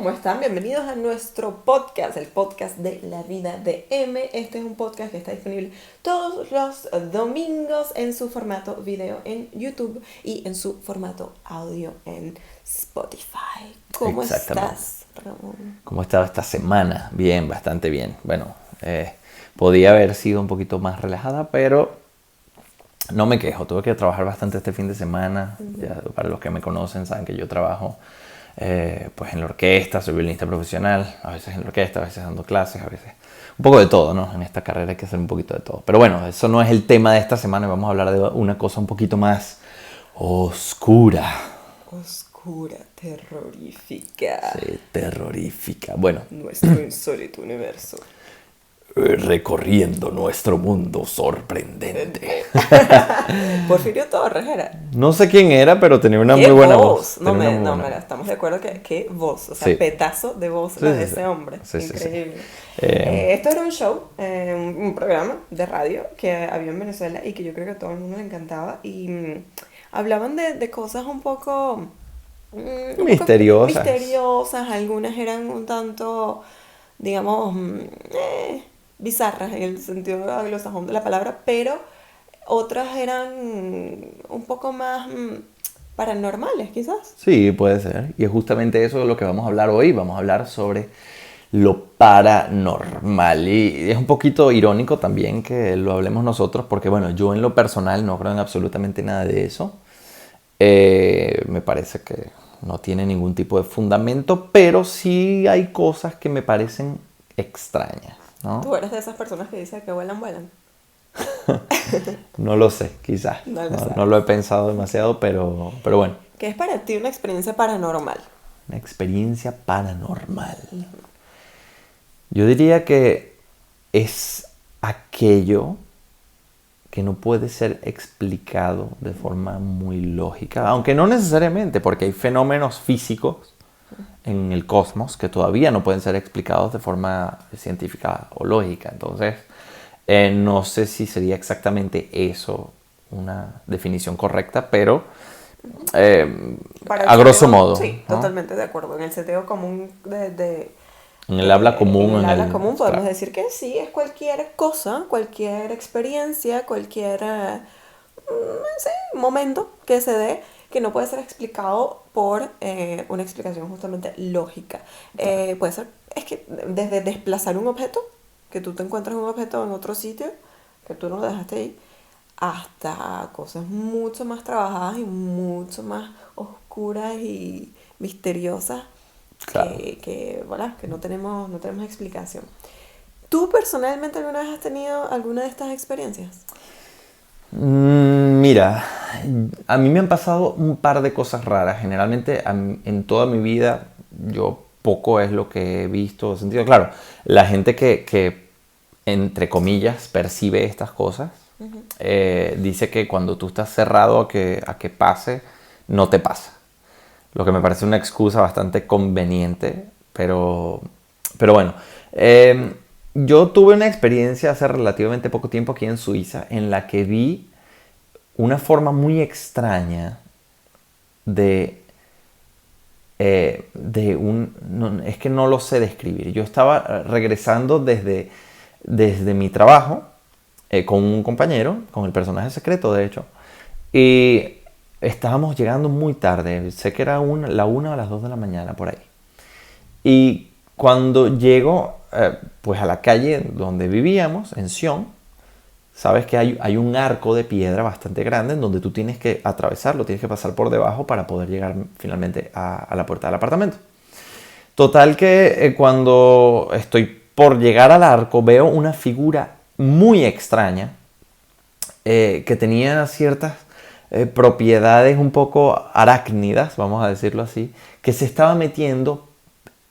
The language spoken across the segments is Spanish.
¿cómo están? Bienvenidos a nuestro podcast, el podcast de la vida de M. Este es un podcast que está disponible todos los domingos en su formato video en YouTube y en su formato audio en Spotify. ¿Cómo estás, Ramón? ¿Cómo ha estado esta semana? Bien, bastante bien. Bueno, podía haber sido un poquito más relajada, pero no me quejo. Tuve que trabajar bastante este fin de semana. Ya, para los que me conocen saben que yo trabajo pues en la orquesta, soy violinista profesional, a veces en la orquesta, a veces dando clases, a veces un poco de todo, ¿no? En esta carrera hay que hacer un poquito de todo. Pero bueno, eso no es el tema de esta semana. Vamos a hablar de una cosa un poquito más oscura. Oscura, terrorífica. Sí, terrorífica. Bueno. Nuestro insólito universo. Recorriendo nuestro mundo sorprendente. Porfirio Torres era. No sé quién era, pero tenía una ¿Qué muy buena voz. No, mira, estamos de acuerdo que qué voz, o sea, sí. Petazo de voz Sí, la sí, de sí. ese hombre. Sí, Increíble. sí. Esto era un show, un programa de radio que había en Venezuela y que yo creo que a todo el mundo le encantaba. Y hablaban de cosas un poco Misteriosas. Algunas eran un tanto, digamos, bizarras en el sentido anglosajón de la palabra, pero otras eran un poco más paranormales, quizás. Sí, puede ser. Y es justamente eso de lo que vamos a hablar hoy. Vamos a hablar sobre lo paranormal. Y es un poquito irónico también que lo hablemos nosotros, porque bueno, yo en lo personal no creo en absolutamente nada de eso. Me parece que no tiene ningún tipo de fundamento, pero sí hay cosas que me parecen extrañas, ¿no? Tú eres de esas personas que dicen que vuelan. No lo sé, quizás. No lo he pensado demasiado, pero bueno. ¿Qué es para ti una experiencia paranormal? Una experiencia paranormal. Yo diría que es aquello que no puede ser explicado de forma muy lógica, aunque no necesariamente, porque hay fenómenos físicos en el cosmos que todavía no pueden ser explicados de forma científica o lógica. Entonces, no sé si sería exactamente eso una definición correcta, pero a grosso modo. Sí, ¿no? Totalmente de acuerdo. En el sentido común en el habla común. En el habla común podemos decir que sí, es cualquier cosa, cualquier experiencia, cualquier momento que se dé que no puede ser explicado por una explicación justamente lógica. Puede ser, es que desde desplazar un objeto, que tú te encuentras un objeto en otro sitio, que tú no lo dejaste ahí, hasta cosas mucho más trabajadas y mucho más oscuras y misteriosas. Claro. Que no tenemos explicación. ¿Tú personalmente alguna vez has tenido alguna de estas experiencias? Mira, a mí me han pasado un par de cosas raras. Generalmente en toda mi vida yo poco es lo que he visto o sentido. Claro, la gente que entre comillas percibe estas cosas dice que cuando tú estás cerrado a que pase, no te pasa. Lo que me parece una excusa bastante conveniente, pero bueno. Yo tuve una experiencia hace relativamente poco tiempo aquí en Suiza en la que vi una forma muy extraña es que no lo sé describir. Yo estaba regresando desde mi trabajo con un compañero, con el personaje secreto de hecho, y estábamos llegando muy tarde, sé que era la 1 o las 2 de la mañana por ahí. Y cuando llego pues a la calle donde vivíamos, en Sion, sabes que hay un arco de piedra bastante grande en donde tú tienes que atravesarlo, tienes que pasar por debajo para poder llegar finalmente a la puerta del apartamento. Total que cuando estoy por llegar al arco veo una figura muy extraña que tenía ciertas propiedades un poco arácnidas, vamos a decirlo así, que se estaba metiendo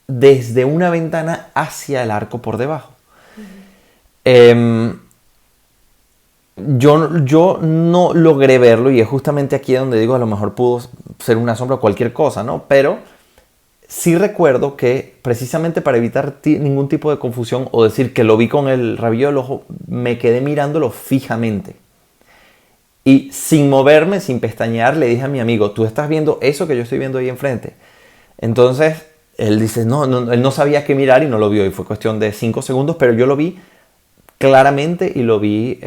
desde una ventana hacia el arco por debajo. Yo no logré verlo y es justamente aquí donde digo a lo mejor pudo ser una sombra o cualquier cosa, ¿no? Pero sí recuerdo que precisamente para evitar ningún tipo de confusión o decir que lo vi con el rabillo del ojo, me quedé mirándolo fijamente. Y sin moverme, sin pestañear, le dije a mi amigo, ¿tú estás viendo eso que yo estoy viendo ahí enfrente? Entonces, él dice, no, él no sabía qué mirar y no lo vio. Y fue cuestión de 5 segundos, pero yo lo vi claramente y lo vi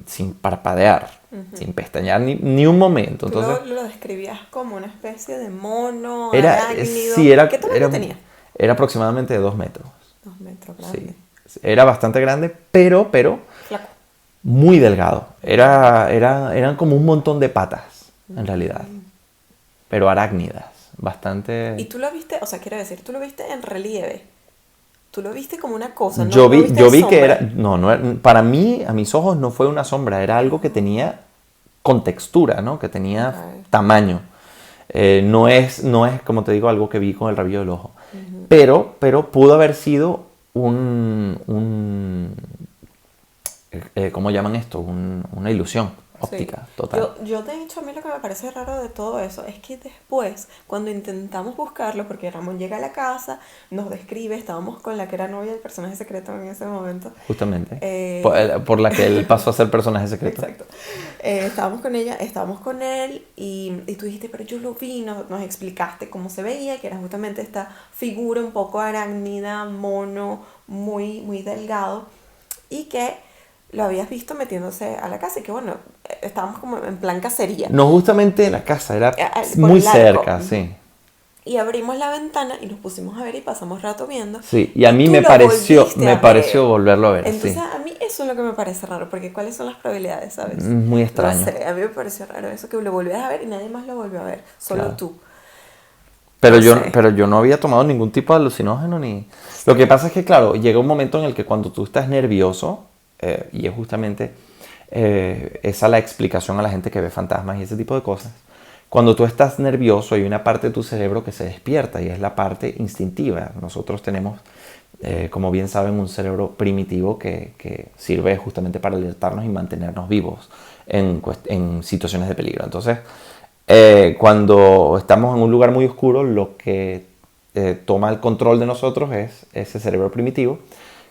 sin parpadear, sin pestañear ni un momento. Tú Entonces, lo describías como una especie de mono, era, arácnido. sí, ¿Qué tamaño tenía? era aproximadamente de 2 metros. 2 metros, Sí, grande. era bastante grande, pero Flaco. muy delgado. Eran como un montón de patas, en realidad. Pero arácnidas, bastante... Y tú lo viste, o sea, quiero decir, tú lo viste en relieve. Tú lo viste como una cosa, no Yo lo vi, viste yo en vi que sombra. era... No, para mí, a mis ojos, no fue una sombra. Era algo que tenía contextura, ¿no? Que tenía Ok. tamaño. No es, como te digo, algo que vi con el rabillo del ojo. Pero pudo haber sido ¿cómo llaman esto? Una ilusión Sí. óptica total. Yo, de hecho, a mí lo que me parece raro de todo eso es que después, cuando intentamos buscarlo, porque Ramón llega a la casa, nos describe, estábamos con la que era novia del personaje secreto en ese momento. Justamente. Eh, Por la que él pasó a ser personaje secreto. Exacto. Estábamos con ella, estábamos con él y tú dijiste, pero yo lo vi, nos explicaste cómo se veía, que era justamente esta figura un poco arácnida, mono, muy, muy delgado y que lo habías visto metiéndose a la casa y que bueno, estábamos como en plan cacería. No justamente la casa, era Por muy el arco. cerca, sí. Y abrimos la ventana y nos pusimos a ver y pasamos rato viendo. Sí, y a mí tú me lo pareció, volviste me a pareció ver. volverlo a ver, Entonces sí. a mí eso es lo que me parece raro, porque ¿cuáles son las probabilidades, sabes? Muy No extraño. sé, a mí me pareció raro eso que lo volvieras a ver y nadie más lo volvió a ver, solo Claro. tú. Pero No yo, sé. pero yo no había tomado ningún tipo de alucinógeno ni... Lo que pasa es que, claro, llega un momento en el que cuando tú estás nervioso, y es justamente esa la explicación a la gente que ve fantasmas y ese tipo de cosas, cuando tú estás nervioso hay una parte de tu cerebro que se despierta y es la parte instintiva. Nosotros tenemos, como bien saben, un cerebro primitivo que sirve justamente para alertarnos y mantenernos vivos en situaciones de peligro. Entonces, cuando estamos en un lugar muy oscuro, lo que toma el control de nosotros es ese cerebro primitivo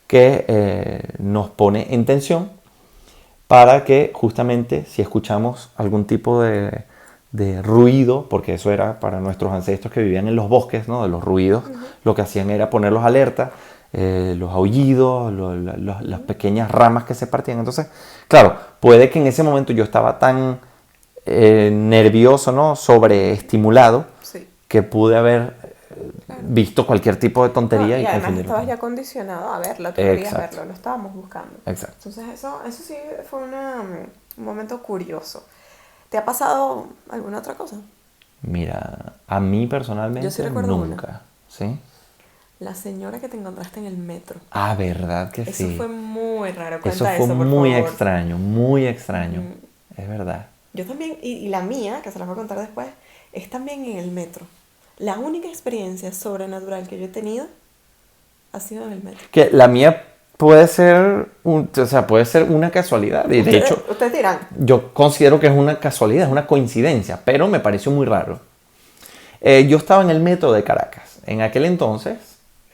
que nos pone en tensión para que justamente si escuchamos algún tipo de ruido, porque eso era para nuestros ancestros que vivían en los bosques, ¿no? De los ruidos, lo que hacían era ponerlos alerta, los aullidos, las pequeñas ramas que se partían. Entonces, claro, puede que en ese momento yo estaba tan nervioso, ¿no? Sobreestimulado, Sí. que pude haber visto cualquier tipo de No, tontería y y además confundirlo. estabas ya condicionado a verlo, tú querías Exacto. verlo, lo estábamos buscando. Exacto. Entonces eso sí fue un momento curioso. ¿Te ha pasado alguna otra cosa? Mira, a mí personalmente Yo sí recuerdo una. nunca, ¿sí? La señora que te encontraste en el metro. Ah, verdad que Eso sí. fue muy raro. Eso Cuenta fue eso, por muy favor. extraño, muy extraño. Es verdad. Yo también, y la mía, que se las voy a contar después, es también en el metro. La única experiencia sobrenatural que yo he tenido ha sido en el metro. Que la mía puede ser, o sea, puede ser una casualidad. Y de hecho, Ustedes dirán, yo considero que es una casualidad, es una coincidencia, pero me pareció muy raro. Yo estaba en el metro de Caracas. En aquel entonces,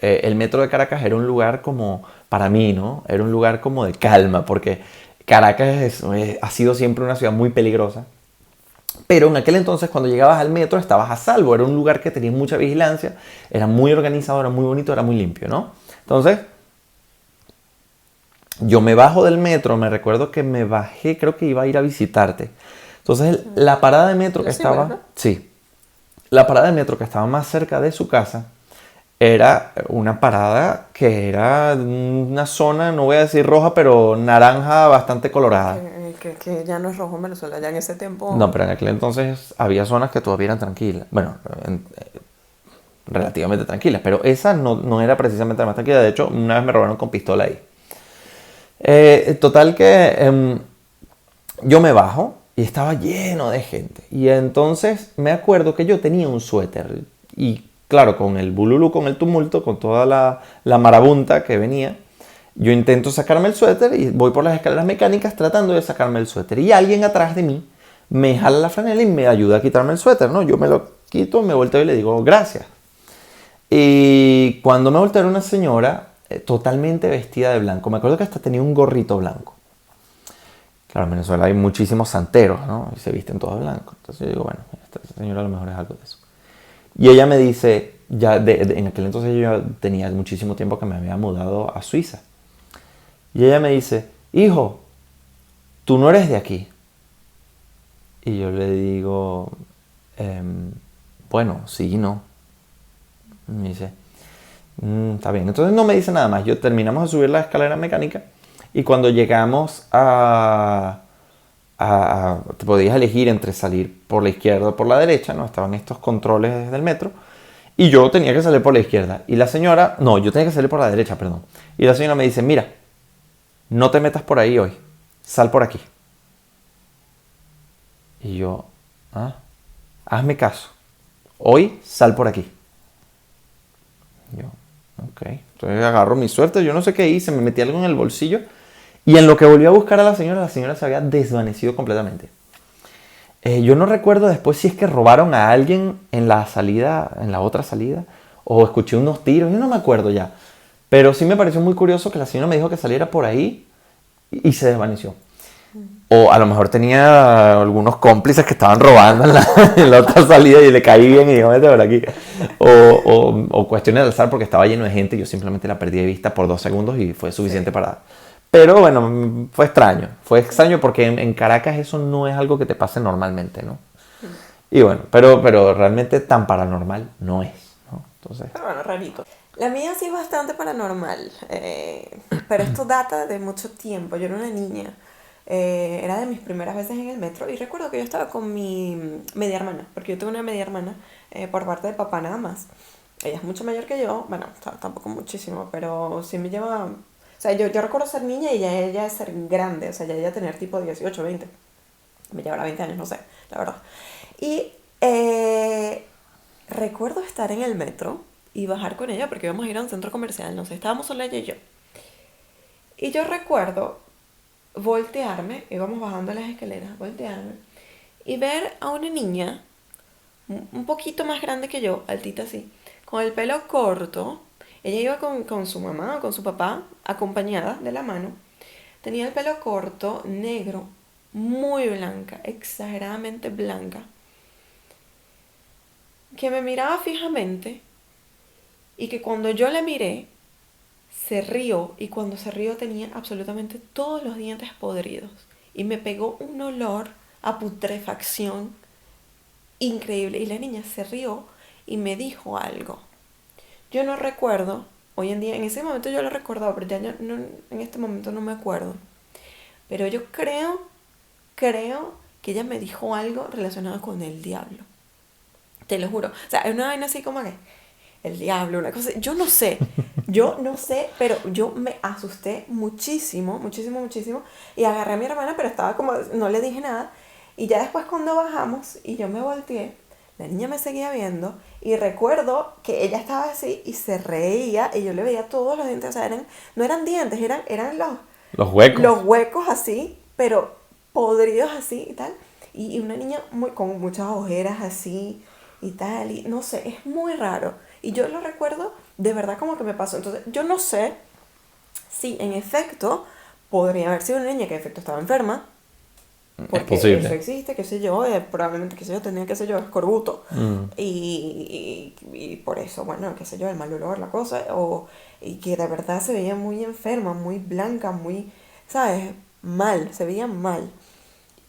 el metro de Caracas era un lugar como, para mí, ¿no? Era un lugar como de calma, porque Caracas ha sido siempre una ciudad muy peligrosa. Pero en aquel entonces, cuando llegabas al metro, estabas a salvo. Era un lugar que tenía mucha vigilancia, era muy organizado, era muy bonito, era muy limpio, ¿no? Entonces, yo me bajo del metro, me recuerdo que me bajé, creo que iba a ir a visitarte. Entonces, la parada de metro que Los Cibeles, estaba... ¿no? Sí, la parada de metro que estaba más cerca de su casa era una parada que era una zona, no voy a decir roja, pero naranja bastante colorada. que ya no es rojo en Venezuela, ya en ese tiempo... No, pero en aquel entonces había zonas que todavía eran tranquilas. Bueno, relativamente tranquilas, pero esa no era precisamente la más tranquila. De hecho, una vez me robaron con pistola ahí. Total que yo me bajo y estaba lleno de gente. Y entonces me acuerdo que yo tenía un suéter. Y claro, con el bululú, con el tumulto, con toda la marabunta que venía, yo intento sacarme el suéter y voy por las escaleras mecánicas tratando de sacarme el suéter. Y alguien atrás de mí me jala la franela y me ayuda a quitarme el suéter, ¿no? Yo me lo quito, me volteo y le digo gracias. Y cuando me volteo era una señora totalmente vestida de blanco. Me acuerdo que hasta tenía un gorrito blanco. Claro, en Venezuela hay muchísimos santeros, ¿no? Y se visten todos de blanco. Entonces yo digo, bueno, esta señora a lo mejor es algo de eso. Y ella me dice, en aquel entonces yo tenía muchísimo tiempo que me había mudado a Suiza. Y ella me dice, hijo, tú no eres de aquí. Y yo le digo, bueno, sí y no. Y me dice, está bien. Entonces no me dice nada más. Terminamos de subir la escalera mecánica y cuando llegamos te podías elegir entre salir por la izquierda o por la derecha, ¿no? Estaban estos controles del metro. Y yo tenía que salir por la izquierda. Y la señora, no, yo tenía que salir por la derecha, perdón. Y la señora me dice, mira, no te metas por ahí hoy. Sal por aquí. Y yo, hazme caso. Hoy sal por aquí. Y yo, ok. Entonces agarro mi suerte, yo no sé qué hice, me metí algo en el bolsillo. Y en lo que volví a buscar a la señora se había desvanecido completamente. Yo no recuerdo después si es que robaron a alguien en la salida, en la otra salida, o escuché unos tiros, yo no me acuerdo ya. Pero sí me pareció muy curioso que la señora me dijo que saliera por ahí y se desvaneció. O a lo mejor tenía algunos cómplices que estaban robando en la otra salida y le caí bien y dijo, vete por aquí. O cuestiones de azar porque estaba lleno de gente y yo simplemente la perdí de vista por 2 segundos y fue suficiente para... Pero bueno, fue extraño. Fue extraño porque en Caracas eso no es algo que te pase normalmente, ¿no? Y bueno, pero realmente tan paranormal no es, ¿no? Entonces... Pero bueno, rarito. La mía sí es bastante paranormal, pero esto data de mucho tiempo. Yo era una niña, era de mis primeras veces en el metro y recuerdo que yo estaba con mi media hermana, porque yo tengo una media hermana por parte de papá nada más. Ella es mucho mayor que yo, bueno, tampoco muchísimo, pero sí me lleva... O sea, yo recuerdo ser niña y ella es ser grande, o sea, ya ella tener tipo 18, 20. Me llevará 20 años, no sé, la verdad. Y recuerdo estar en el metro y bajar con ella porque íbamos a ir a un centro comercial, no sé, estábamos solo ella y yo. Y yo recuerdo voltearme, íbamos bajando las escaleras, voltearme y ver a una niña un poquito más grande que yo, altita así, con el pelo corto. Ella iba con su mamá o con su papá, acompañada de la mano. Tenía el pelo corto, negro, muy blanca, exageradamente blanca, que me miraba fijamente y que cuando yo la miré, se rió y cuando se rió tenía absolutamente todos los dientes podridos y me pegó un olor a putrefacción increíble y la niña se rió y me dijo algo. Yo no recuerdo, hoy en día, en ese momento yo lo recordaba, pero ya no, en este momento no me acuerdo. Pero yo creo que ella me dijo algo relacionado con el diablo. Te lo juro. O sea, es una vaina así como que el diablo, una cosa. Yo no sé, pero yo me asusté muchísimo, muchísimo, muchísimo. Y agarré a mi hermana, pero estaba como, no le dije nada. Y ya después cuando bajamos y yo me volteé, la niña me seguía viendo y recuerdo que ella estaba así y se reía y yo le veía todos los dientes, o sea, no eran dientes, eran Los huecos. los huecos así, pero podridos así y tal. Y una niña con muchas ojeras así y tal, y no sé, es muy raro. Y yo lo recuerdo de verdad como que me pasó. Entonces, yo no sé si en efecto podría haber sido una niña que en efecto estaba enferma. Porque es posible. eso existe, qué sé yo, probablemente, qué sé yo, tenía, qué sé yo, escorbuto. Y por eso, bueno, qué sé yo, el mal olor, la cosa. Y que de verdad se veía muy enferma, muy blanca, muy, ¿sabes? Mal, se veía mal.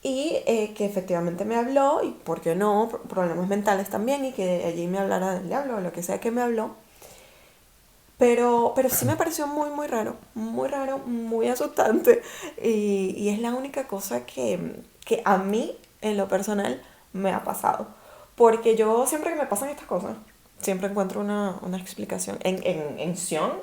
Y que efectivamente me habló, y por qué no, problemas mentales también, y que allí me hablara del diablo, o lo que sea que me habló. Pero sí me pareció muy raro, muy asustante. Y es la única cosa que a mí, en lo personal, me ha pasado. Porque yo siempre que me pasan estas cosas, siempre encuentro una explicación. En Sion,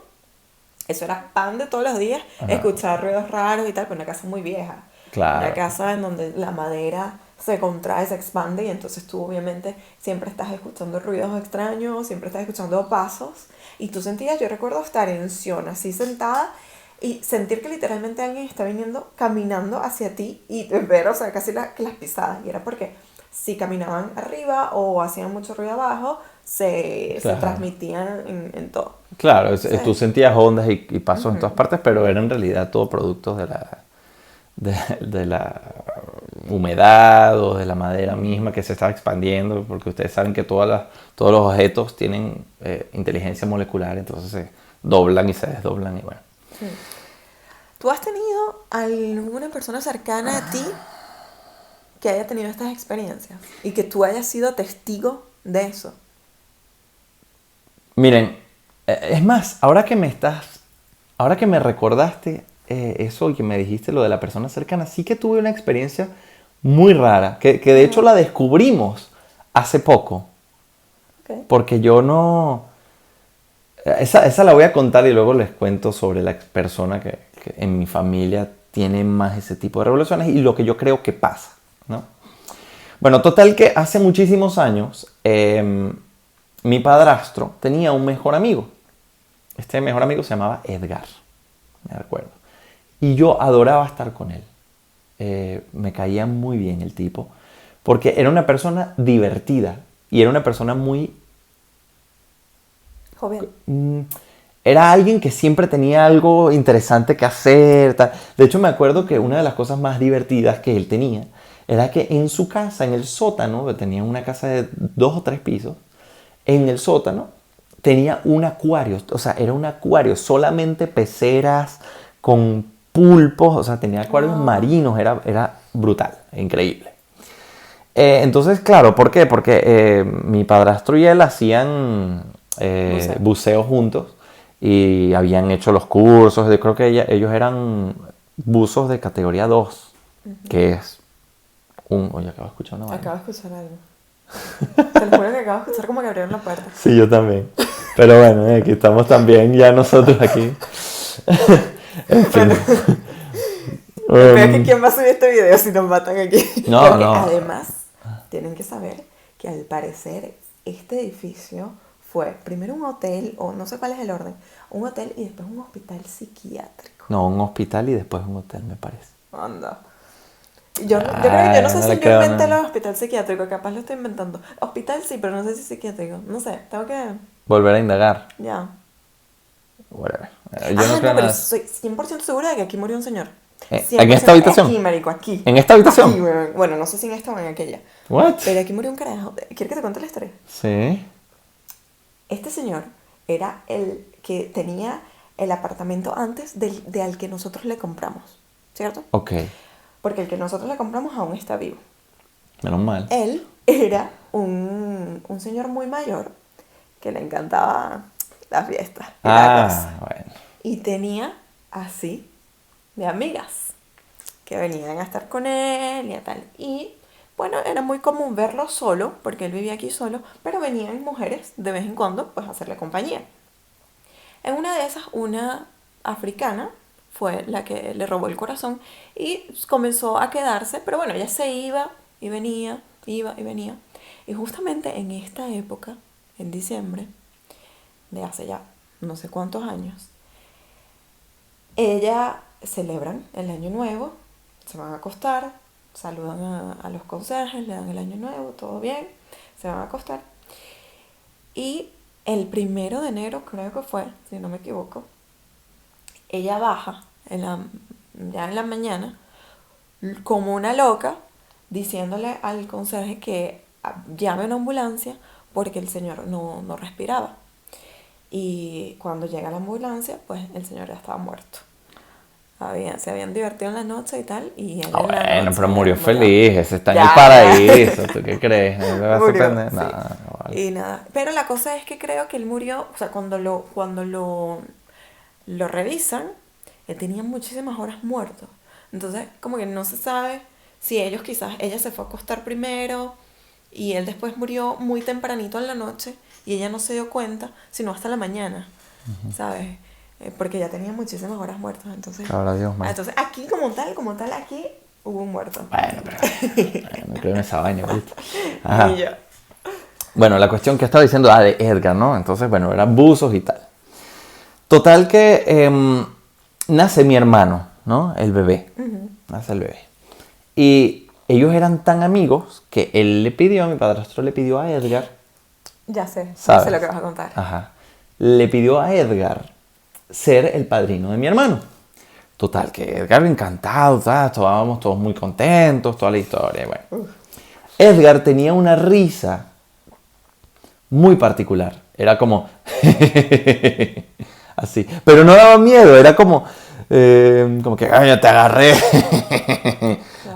eso era pan de todos los días, Ajá. escuchar ruidos raros y tal, pero una casa muy vieja. Claro. Una casa en donde la madera se contrae, se expande y entonces tú obviamente siempre estás escuchando ruidos extraños, siempre estás escuchando pasos y tú sentías, yo recuerdo estar en Sion así sentada y sentir que literalmente alguien está viniendo caminando hacia ti y ver, o sea, casi las pisadas y era porque si caminaban arriba o hacían mucho ruido abajo se transmitían en todo. Claro, tú sentías ondas y pasos en todas partes, pero era en realidad todo producto de la humedad o de la madera misma que se estaba expandiendo, porque ustedes saben que todos los objetos tienen inteligencia molecular, entonces se doblan y se desdoblan y bueno. Sí. ¿Tú has tenido alguna persona cercana a ti que haya tenido estas experiencias y que tú hayas sido testigo de eso? Miren, es más, ahora que me recordaste eso y que me dijiste lo de la persona cercana, sí que tuve una experiencia muy rara, que de hecho la descubrimos hace poco, Okay. porque yo no... Esa la voy a contar y luego les cuento sobre la persona que en mi familia tiene más ese tipo de revelaciones y lo que yo creo que pasa, ¿no? Bueno, total que hace muchísimos años mi padrastro tenía un mejor amigo. Este mejor amigo se llamaba Edgar, me recuerdo. Y yo adoraba estar con él. Me caía muy bien el tipo, porque era una persona divertida y era una persona muy... Joven. Era alguien que siempre tenía algo interesante que hacer. Tal. De hecho, me acuerdo que una de las cosas más divertidas que él tenía era que en su casa, en el sótano, que tenía una casa de 2 o 3 pisos, en el sótano tenía un acuario. O sea, era un acuario, solamente peceras con pulpos. O sea, tenía acuarios marinos. Era brutal, increíble. Entonces, claro, ¿por qué? Porque mi padrastro y él hacían buceo juntos y habían hecho los cursos. Yo creo que ellos eran buzos de categoría 2, que es un... Oye, acabo de escuchar una vaina. Acabo de escuchar algo. Te lo juro que acabo de escuchar como que abrieron la puerta. Sí, yo también. Pero bueno, aquí estamos también ya nosotros aquí. En fin. Pero es que ¿quién va a subir este video si nos matan aquí? No, Porque no. además, tienen que saber que al parecer este edificio fue primero un hotel, o no sé cuál es el orden, un hotel y después un hospital psiquiátrico. No, un hospital y después un hotel, me parece. Anda. Yo creo que yo no sé no si le yo creo inventé nada. el hospital psiquiátrico, capaz lo estoy inventando. Hospital sí, pero no sé si psiquiátrico. No sé, tengo que... Volver a indagar. Ya. Whatever. Yo no creo pero nada. soy 100% segura de que aquí murió un señor. ¿En esta habitación? Aquí, marico, aquí. ¿En esta habitación? Aquí, weón. Bueno, no sé si en esta o en aquella. What? Pero aquí murió un carajo. ¿Quieres que te cuente la historia? Sí. Este señor era el que tenía el apartamento antes de al que nosotros le compramos, ¿cierto? Ok. Porque el que nosotros le compramos aún está vivo. Menos mal. Él era un señor muy mayor que le encantaba la fiesta y la cosa. Bueno. Y tenía así de amigas que venían a estar con él y tal. Y bueno, era muy común verlo solo, porque él vivía aquí solo, pero venían mujeres de vez en cuando pues a hacerle compañía. En una de esas, una africana fue la que le robó el corazón y comenzó a quedarse, pero bueno, ella se iba y venía, iba y venía. Y justamente en esta época, en diciembre, de hace ya no sé cuántos años, ella celebran el año nuevo, se van a acostar, saludan a los conserjes, le dan el año nuevo, todo bien, se van a acostar. Y el 1 de enero, creo que fue, si no me equivoco, ella baja ya en la mañana como una loca diciéndole al conserje que llame a una ambulancia porque el señor no respiraba. Y cuando llega la ambulancia, pues el señor ya estaba muerto. Se habían divertido en la noche y tal. Y él Bueno, pero murió feliz. Ese está en Ya. el paraíso. ¿Tú qué crees? ¿No me va a Murió, sorprender? sí. Nada, no vale. Y nada. Pero la cosa es que creo que él murió, o sea, cuando lo revisan, él tenía muchísimas horas muerto. Entonces, como que no se sabe si ella se fue a acostar primero y él después murió muy tempranito en la noche y ella no se dio cuenta, sino hasta la mañana, ¿sabes? Porque ya tenía muchísimas horas muertas, entonces... Ahora Dios mío. Entonces, aquí como tal, aquí hubo un muerto. Bueno, pero no creo en esa vaina, ¿viste? Ajá. Y yo. Bueno, la cuestión que estaba diciendo, de Edgar, ¿no? Entonces, bueno, eran buzos y tal. Total que nace mi hermano, ¿no? El bebé. Nace el bebé. Y ellos eran tan amigos que mi padrastro le pidió a Edgar. Ya sé, ¿Sabes? sé lo que vas a contar. Ajá. Le pidió a Edgar ser el padrino de mi hermano. Total, que Edgar encantado, estábamos todos muy contentos, toda la historia. Bueno. Edgar tenía una risa muy particular. Era como... así. Pero no daba miedo, era como que, ¡ay, ya te agarré!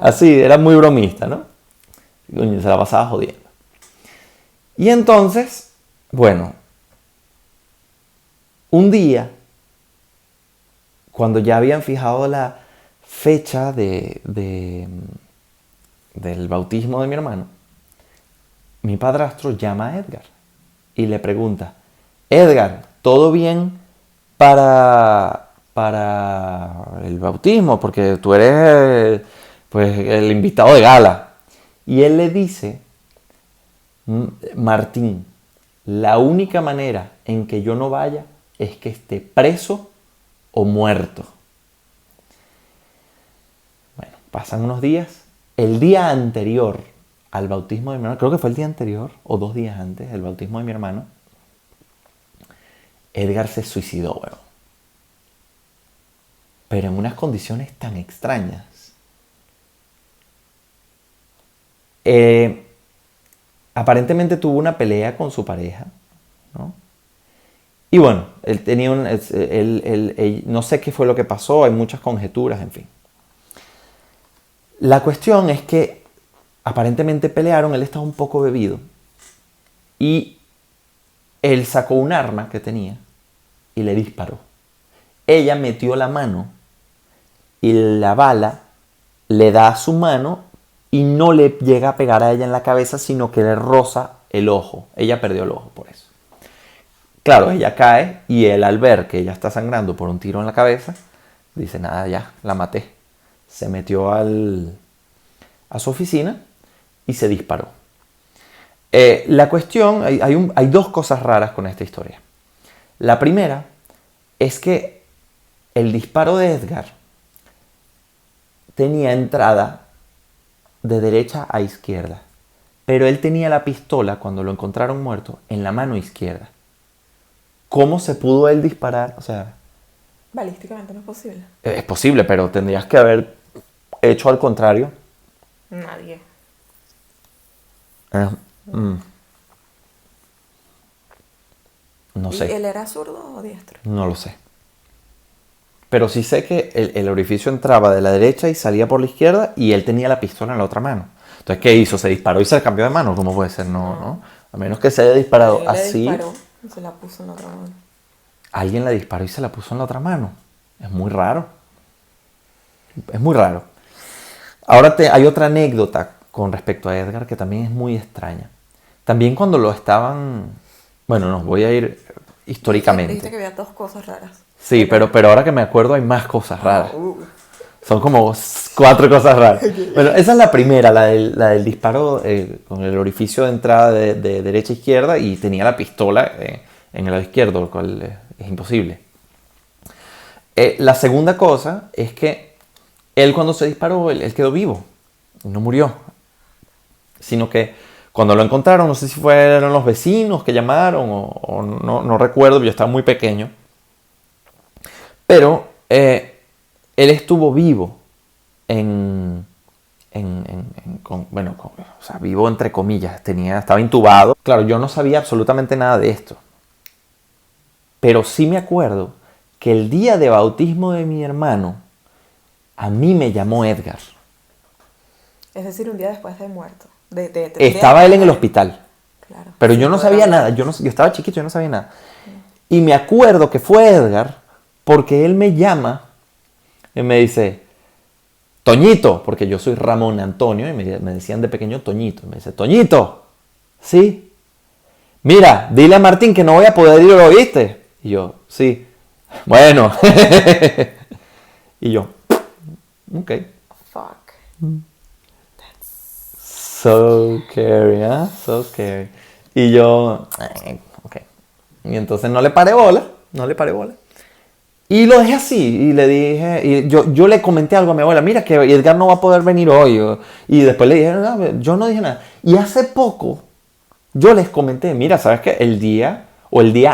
Así, era muy bromista, ¿no? Se la pasaba jodiendo. Y entonces, bueno, un día, cuando ya habían fijado la fecha del bautismo de mi hermano, mi padrastro llama a Edgar y le pregunta, Edgar, ¿todo bien para el bautismo? Porque tú eres pues, el invitado de gala. Y él le dice, Martín, la única manera en que yo no vaya es que esté preso o muerto. Bueno, pasan unos días. El día anterior al bautismo de mi hermano, creo que fue el día anterior o 2 días antes del bautismo de mi hermano, Edgar se suicidó, weón. Pero en unas condiciones tan extrañas. Aparentemente tuvo una pelea con su pareja, ¿no? Y bueno, él tenía no sé qué fue lo que pasó, hay muchas conjeturas, en fin. La cuestión es que aparentemente pelearon, él estaba un poco bebido y él sacó un arma que tenía y le disparó. Ella metió la mano y la bala le da a su mano y no le llega a pegar a ella en la cabeza, sino que le roza el ojo. Ella perdió el ojo por eso. Claro, ella cae y él, al ver que ella está sangrando por un tiro en la cabeza, dice, nada, ya, la maté. Se metió a su oficina y se disparó. La cuestión, hay 2 cosas raras con esta historia. La primera es que el disparo de Edgar tenía entrada de derecha a izquierda, pero él tenía la pistola, cuando lo encontraron muerto, en la mano izquierda. ¿Cómo se pudo él disparar? O sea, Balísticamente no es posible. es posible, pero tendrías que haber hecho al contrario. Nadie. No ¿Y sé. él era zurdo o diestro? No lo sé. Pero sí sé que el orificio entraba de la derecha y salía por la izquierda y él tenía la pistola en la otra mano. Entonces, ¿qué hizo? ¿Se disparó y se cambió de mano? ¿Cómo puede ser? No, ¿no? A menos que se haya disparado Él así. le disparó y se la puso en la otra mano. Alguien la disparó y se la puso en la otra mano. Es muy raro. Es muy raro. Ahora hay otra anécdota con respecto a Edgar que también es muy extraña. También cuando lo estaban... Bueno, no, voy a ir históricamente. Dijiste que había 2 cosas raras. Sí, pero ahora que me acuerdo hay más cosas raras. Son como 4 cosas raras. Bueno, esa es la primera, la del disparo con el orificio de entrada de derecha a izquierda y tenía la pistola en el lado izquierdo, lo cual es imposible. La segunda cosa es que él, cuando se disparó, él quedó vivo. No murió. Sino que cuando lo encontraron, no sé si fueron los vecinos que llamaron o no recuerdo, yo estaba muy pequeño. Pero él estuvo vivo o sea, vivo entre comillas, estaba intubado. Claro, yo no sabía absolutamente nada de esto. Pero sí me acuerdo que el día de bautismo de mi hermano, a mí me llamó Edgar. Es decir, un día después de muerto. Estaba él en el hospital. Claro. Pero yo no sabía nada. Yo estaba chiquito, yo no sabía nada. Y me acuerdo que fue Edgar porque él me llama y me dice, Toñito, porque yo soy Ramón Antonio y me decían de pequeño Toñito. Me dice, Toñito, ¿sí? Mira, dile a Martín que no voy a poder ir, ¿lo oíste? Y yo, sí. Bueno. Y yo, ok. Fuck. So scary, ¿eh? So scary. Y yo, ok. Y entonces no le paré bola. Y lo dejé así. Y le dije, y yo le comenté algo a mi abuela, mira que Edgar no va a poder venir hoy. Y después le dije, no, yo no dije nada. Y hace poco yo les comenté, mira, ¿sabes qué? El día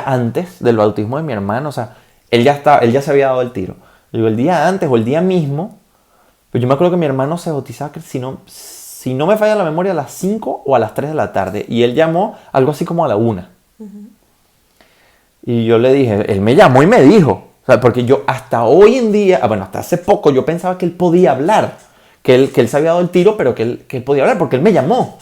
antes del bautismo de mi hermano, o sea, él ya se había dado el tiro. Digo, el día antes o el día mismo, pues yo me acuerdo que mi hermano se bautizaba, que si no me falla la memoria, a las 5 o a las 3 de la tarde. Y él llamó algo así como a la 1. Y yo le dije, él me llamó y me dijo, o sea, porque yo hasta hoy en día, bueno, hasta hace poco yo pensaba que él podía hablar, que él se había dado el tiro, pero que él podía hablar, porque él me llamó.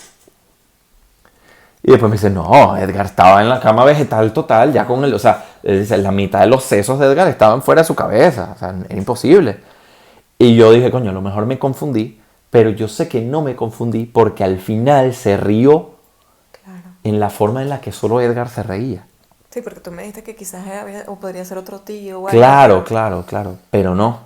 Y después me dice, no, Edgar estaba en la cama vegetal total, ya con él, o sea, la mitad de los sesos de Edgar estaban fuera de su cabeza, o sea, era imposible. Y yo dije, coño, a lo mejor me confundí, pero yo sé que no me confundí porque al final se rió en la forma en la que solo Edgar se reía. Sí, porque tú me dijiste que quizás o podría ser otro tío o algo. Claro, pero no.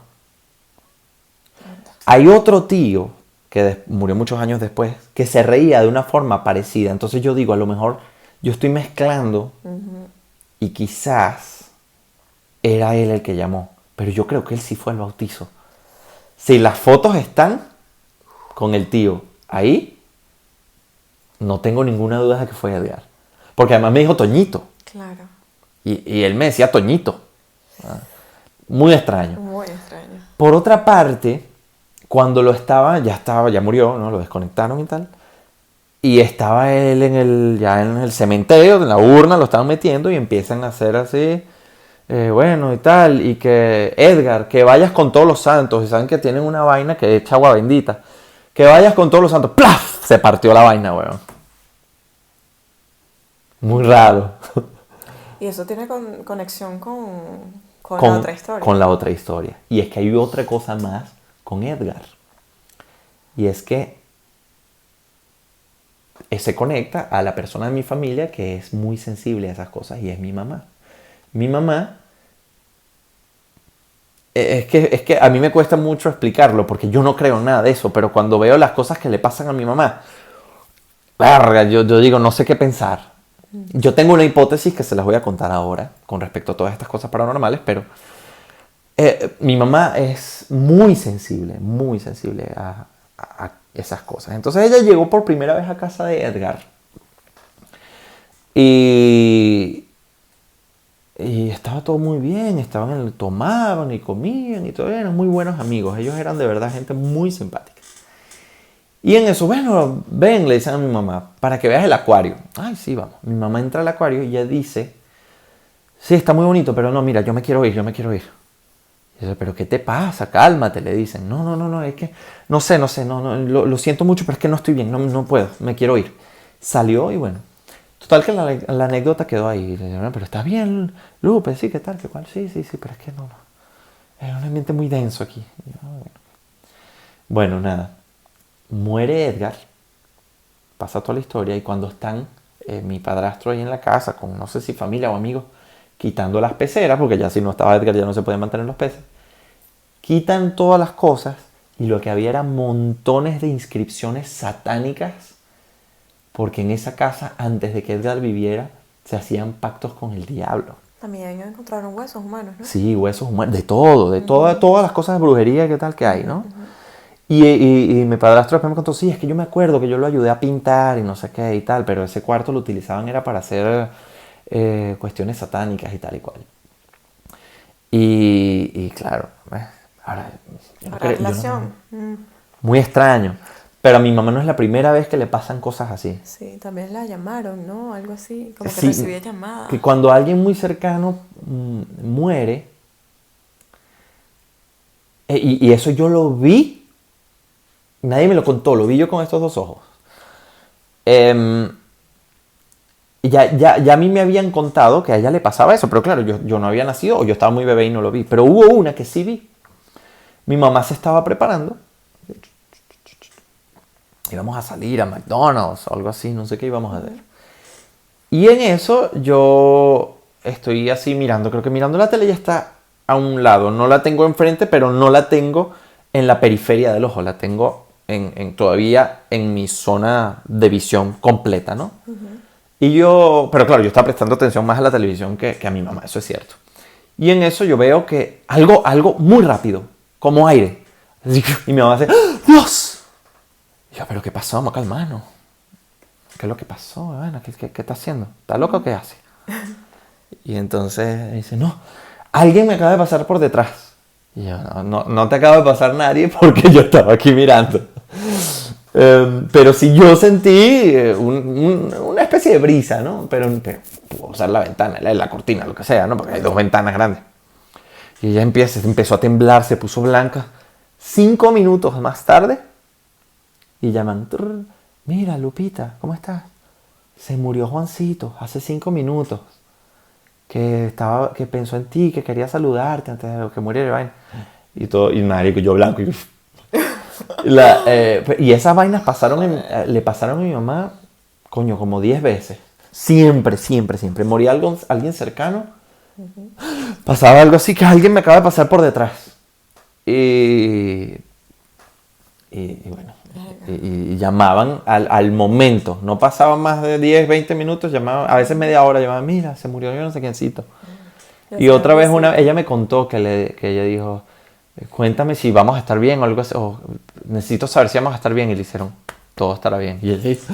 Hay otro tío que murió muchos años después, que se reía de una forma parecida. Entonces yo digo, a lo mejor yo estoy mezclando y quizás era él el que llamó. Pero yo creo que él sí fue al bautizo. Si las fotos están con el tío ahí, no tengo ninguna duda de que fue Edgar. Porque además me dijo Toñito. Claro. Y él me decía Toñito. Muy extraño. Muy extraño. Por otra parte, cuando ya murió, ¿no? Lo desconectaron y tal. Y estaba él ya en el cementerio, en la urna, lo estaban metiendo y empiezan a hacer así, bueno y tal. Y que Edgar, que vayas con todos los santos. Y saben que tienen una vaina que echa agua bendita. Que vayas con todos los santos. ¡Plaf! Se partió la vaina, weón. Muy raro. Y eso tiene conexión con la otra historia. Con la otra historia. Y es que hay otra cosa más con Edgar. Y es que se conecta a la persona de mi familia que es muy sensible a esas cosas y es mi mamá. Mi mamá, es que a mí me cuesta mucho explicarlo porque yo no creo en nada de eso, pero cuando veo las cosas que le pasan a mi mamá, yo digo, no sé qué pensar. Yo tengo una hipótesis que se las voy a contar ahora con respecto a todas estas cosas paranormales, pero mi mamá es muy sensible a esas cosas. Entonces ella llegó por primera vez a casa de Edgar y estaba todo muy bien, tomaban y comían y todo, eran muy buenos amigos, ellos eran de verdad gente muy simpática. Y en eso, bueno, ven, le dicen a mi mamá, para que veas el acuario. Ay, sí, vamos. Mi mamá entra al acuario y ella dice, sí, está muy bonito, pero no, mira, yo me quiero ir. Y dice, pero ¿qué te pasa? Cálmate, le dicen. No, es que, no sé, lo siento mucho, pero es que no estoy bien, no puedo, me quiero ir. Salió y bueno, total que la anécdota quedó ahí. Y le dijeron, pero ¿estás bien, Lupe? Sí, ¿qué tal? ¿Qué cual? Sí, pero es que no. Es un ambiente muy denso aquí. Y yo, bueno, nada. Muere Edgar, pasa toda la historia y cuando están mi padrastro ahí en la casa con no sé si familia o amigos quitando las peceras, porque ya si no estaba Edgar ya no se podían mantener los peces, quitan todas las cosas y lo que había eran montones de inscripciones satánicas porque en esa casa antes de que Edgar viviera se hacían pactos con el diablo. También encontraron huesos humanos, ¿no? Sí, huesos humanos, de todo, todas las cosas de brujería que tal que hay, ¿no? Y mi padrastro después me contó, sí, es que yo me acuerdo que yo lo ayudé a pintar y no sé qué y tal, pero ese cuarto lo utilizaban era para hacer cuestiones satánicas y tal y cual. Y claro, ahora... relación. Muy extraño. Pero a mi mamá no es la primera vez que le pasan cosas así. Sí, también la llamaron, ¿no? Algo así, como que recibía llamadas. Que cuando alguien muy cercano muere, y eso yo lo vi. Nadie me lo contó, lo vi yo con estos dos ojos. Ya a mí me habían contado que a ella le pasaba eso, pero claro, yo no había nacido o yo estaba muy bebé y no lo vi. Pero hubo una que sí vi. Mi mamá se estaba preparando. Íbamos a salir a McDonald's o algo así, no sé qué íbamos a hacer. Y en eso yo estoy así mirando, creo que mirando la tele ya está a un lado. No la tengo enfrente, pero no la tengo en la periferia del ojo, la tengo todavía en mi zona de visión completa, ¿no? Pero claro, yo estaba prestando atención más a la televisión que a mi mamá, eso es cierto. Y en eso yo veo que algo muy rápido, como aire. Y mi mamá hace, ¡Ah, ¡Dios! Y yo, ¿pero qué pasó? Vamos a calmarnos. ¿Qué es lo que pasó, Ana? ¿Qué está haciendo? ¿Está loca o qué hace? Y entonces dice, no, alguien me acaba de pasar por detrás. Y yo, no te acaba de pasar nadie porque yo estaba aquí mirando. Pero sí yo sentí una especie de brisa, ¿no? Pero puedo usar la ventana, la cortina, lo que sea, ¿no? Porque hay dos ventanas grandes. Y ella empezó a temblar, se puso blanca. 5 minutos más tarde, y llaman, mira, Lupita, ¿cómo estás? Se murió Juancito hace 5 minutos. Que pensó en ti, que quería saludarte antes de que muriera. Vaina. Y todo, y marico, yo blanco. Y esas vainas le pasaron a mi mamá, coño, como 10 veces. Siempre, siempre, siempre. Moría alguien cercano. Pasaba algo así que alguien me acaba de pasar por detrás. Y bueno, y llamaban al momento. No pasaban más de 10, 20 minutos, llamaban, a veces media hora, llamaban, mira, se murió yo no sé quiéncito. Y otra vez ella me contó que ella dijo, cuéntame si vamos a estar bien o algo así, o necesito saber si vamos a estar bien. Y le hicieron, todo estará bien. Y él dice,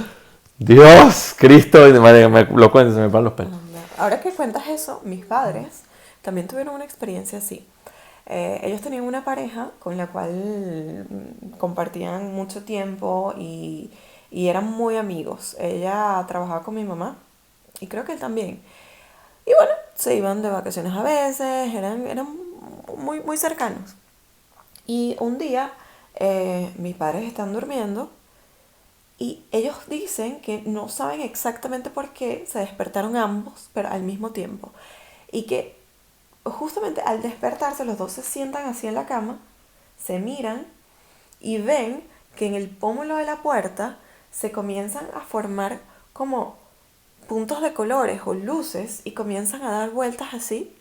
Dios, Cristo, y me lo cuento, se me paran los pelos. Ahora que cuentas eso, mis padres también tuvieron una experiencia así. Ellos tenían una pareja con la cual compartían mucho tiempo y eran muy amigos. Ella trabajaba con mi mamá y creo que él también. Y bueno, se iban de vacaciones a veces, eran muy, muy cercanos. Y un día mis padres están durmiendo y ellos dicen que no saben exactamente por qué se despertaron ambos, pero al mismo tiempo. Y que justamente al despertarse los dos se sientan así en la cama, se miran y ven que en el pómulo de la puerta se comienzan a formar como puntos de colores o luces y comienzan a dar vueltas así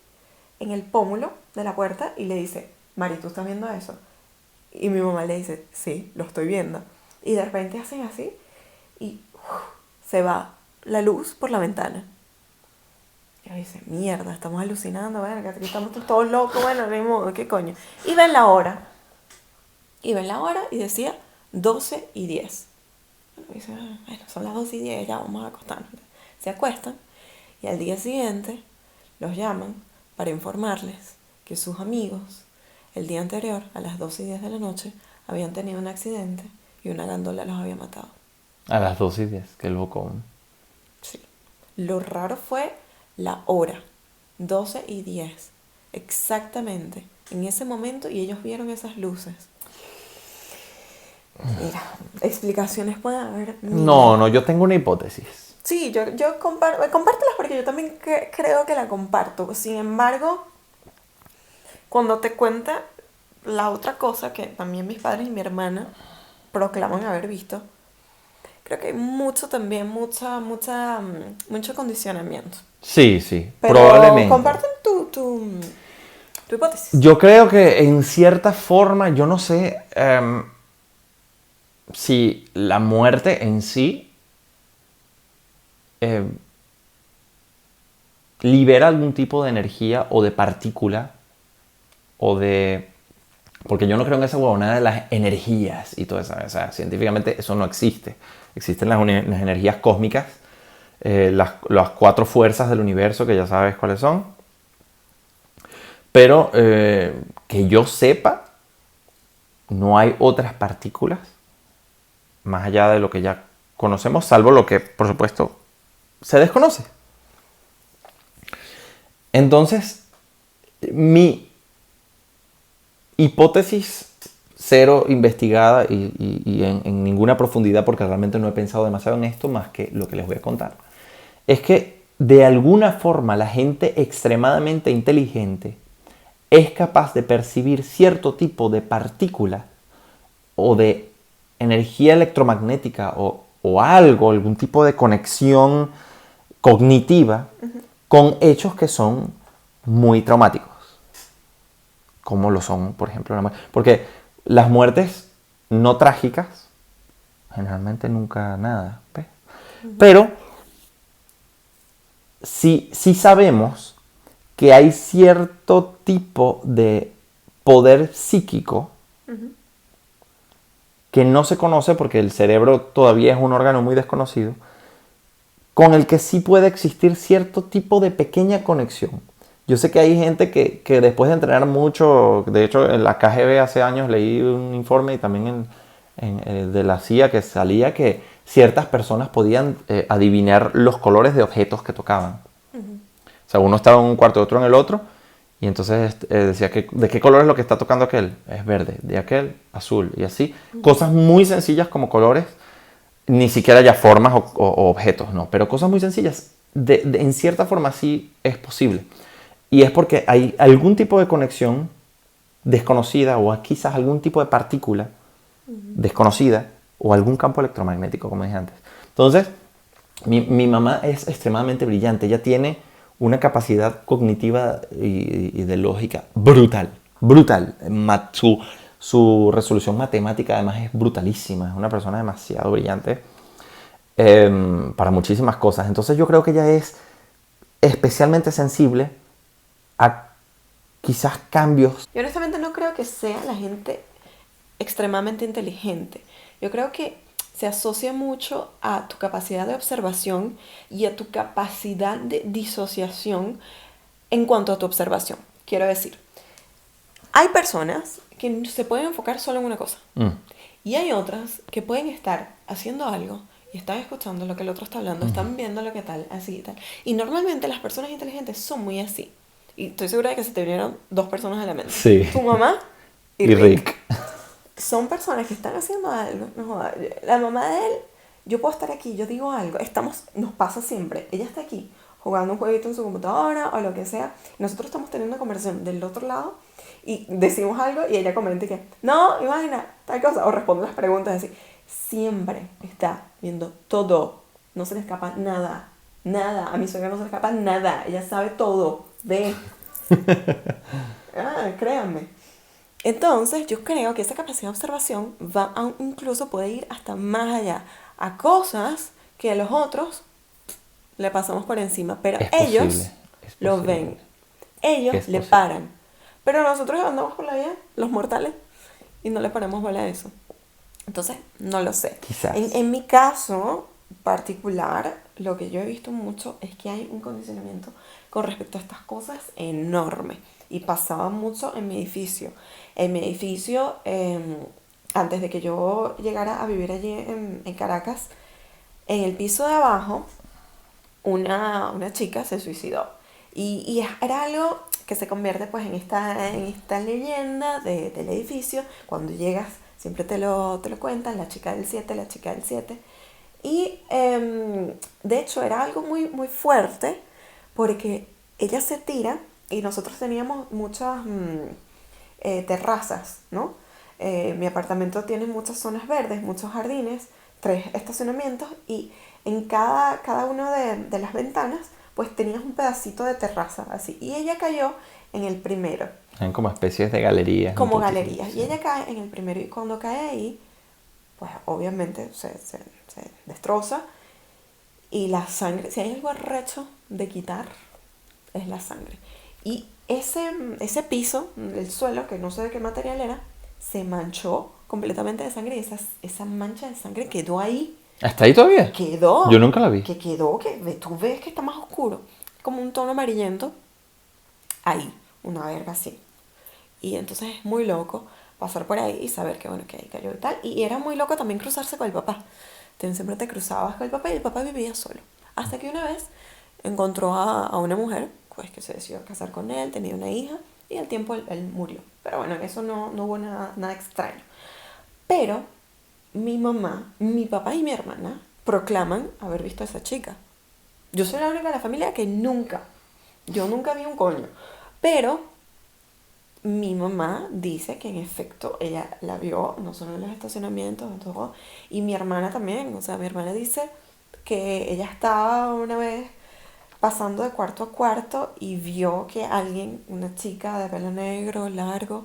en el pómulo de la puerta y le dice, Mari, ¿tú estás viendo eso? Y mi mamá le dice, sí, lo estoy viendo. Y de repente hacen así y se va la luz por la ventana. Y ella dice, mierda, estamos alucinando, bueno, que aquí estamos todos locos, bueno, de modo, ¿qué coño? Y ven la hora. Y decía 12:10. Bueno, dice, bueno, son las 12:10, ya vamos a acostarnos. Se acuestan y al día siguiente los llaman para informarles que sus amigos el día anterior, a las 12:10 de la noche, habían tenido un accidente y una gandola los había matado. A las 2:10, qué loco. Sí. Lo raro fue la hora, 12:10, exactamente, en ese momento, y ellos vieron esas luces. Mira, explicaciones pueden haber. No, yo tengo una hipótesis. Sí, yo compártelas porque yo también creo que la comparto. Sin embargo, cuando te cuenta la otra cosa que también mis padres y mi hermana proclaman haber visto, creo que hay mucho condicionamiento. Sí, Pero probablemente. comparten tu hipótesis. Yo creo que en cierta forma, yo no sé si la muerte en sí libera algún tipo de energía o de partícula o de... Porque yo no creo en esa huevonada de las energías y todo eso. O sea, científicamente eso no existe. Existen las energías cósmicas, las 4 fuerzas del universo, que ya sabes cuáles son. Pero que yo sepa, no hay otras partículas más allá de lo que ya conocemos, salvo lo que, por supuesto, se desconoce. Entonces, mi hipótesis cero investigada y en ninguna profundidad, porque realmente no he pensado demasiado en esto más que lo que les voy a contar, es que de alguna forma la gente extremadamente inteligente es capaz de percibir cierto tipo de partícula o de energía electromagnética o algo, algún tipo de conexión cognitiva con hechos que son muy traumáticos, como lo son, por ejemplo, la muerte. Porque las muertes no trágicas, generalmente nunca nada, ¿ves? Pero sí sabemos que hay cierto tipo de poder psíquico que no se conoce porque el cerebro todavía es un órgano muy desconocido, con el que sí puede existir cierto tipo de pequeña conexión Yo sé que hay gente que después de entrenar mucho, de hecho en la KGB hace años leí un informe y también de la CIA que salía que ciertas personas podían adivinar los colores de objetos que tocaban. O sea, uno estaba en un cuarto, otro en el otro, y entonces decía que de qué color es lo que está tocando aquel. Es verde, de aquel, azul, y así. Cosas muy sencillas como colores, ni siquiera ya formas o objetos, no, pero cosas muy sencillas. En cierta forma sí es posible. Y es porque hay algún tipo de conexión desconocida o quizás algún tipo de partícula desconocida o algún campo electromagnético, como dije antes. Entonces, mi mamá es extremadamente brillante. Ella tiene una capacidad cognitiva y de lógica brutal. Brutal. Su resolución matemática además es brutalísima. Es una persona demasiado brillante para muchísimas cosas. Entonces yo creo que ella es especialmente sensible a quizás cambios. Yo honestamente no creo que sea la gente extremadamente inteligente. Yo creo que se asocia mucho a tu capacidad de observación y a tu capacidad de disociación en cuanto a tu observación. Quiero decir, hay personas que se pueden enfocar solo en una cosa. Y hay otras que pueden estar haciendo algo y están escuchando lo que el otro está hablando, están viendo lo que tal, así y tal. Y normalmente las personas inteligentes son muy así. Y estoy segura de que se te vinieron dos personas a la mente. Sí. Tu mamá Y Rick. Son personas que están haciendo algo. No joda, la mamá de él, yo puedo estar aquí, yo digo algo, nos pasa siempre. Ella está aquí jugando un jueguito en su computadora o lo que sea. Nosotros estamos teniendo una conversación del otro lado y decimos algo y ella comenta que no, imagina, tal cosa, o responde las preguntas así. Siempre está viendo todo, no se le escapa nada, nada. A mi suegra no se le escapa nada, ella sabe todo, ve. Créanme. Entonces yo creo que esa capacidad de observación incluso puede ir hasta más allá, a cosas que a los otros le pasamos por encima, pero ellos lo ven, ellos le paran, pero nosotros andamos por la vida, los mortales, y no le paramos bola a eso. Entonces, no lo sé. Quizás. En mi caso particular, lo que yo he visto mucho es que hay un condicionamiento con respecto a estas cosas enorme. Y pasaba mucho en mi edificio. En mi edificio, antes de que yo llegara a vivir allí en Caracas, en el piso de abajo, una chica se suicidó. Y era algo que se convierte pues en esta leyenda del edificio. Cuando llegas, siempre te lo cuentan, la chica del 7, la chica del 7. Y de hecho era algo muy, muy fuerte porque ella se tira y nosotros teníamos muchas terrazas, ¿no? Mi apartamento tiene muchas zonas verdes, muchos jardines, 3 estacionamientos y en cada una de las ventanas pues tenías un pedacito de terraza así. Y ella cayó en el primero. Eran como especies de galerías. Como galerías. Y ella cae en el primero y cuando cae ahí, pues obviamente se destroza y la sangre, si hay algo arrecho de quitar, es la sangre. Y ese piso, el suelo, que no sé de qué material era, se manchó completamente de sangre y esa mancha de sangre quedó ahí. ¿Está ahí todavía? Quedó. Yo nunca la vi. Que tú ves que está más oscuro, como un tono amarillento. Ahí, una verga así. Y entonces es muy loco pasar por ahí y saber que bueno, que ahí cayó y tal. Y era muy loco también cruzarse con el papá. Siempre te cruzabas con el papá y el papá vivía solo. Hasta que una vez encontró a una mujer pues que se decidió casar con él, tenía una hija y al tiempo él murió. Pero bueno, en eso no hubo nada extraño. Pero mi mamá, mi papá y mi hermana proclaman haber visto a esa chica. Yo soy la única de la familia que yo nunca vi un coño. Pero mi mamá dice que en efecto ella la vio, no solo en los estacionamientos, en todo, y mi hermana también. O sea, mi hermana dice que ella estaba una vez pasando de cuarto a cuarto y vio que alguien, una chica de pelo negro, largo,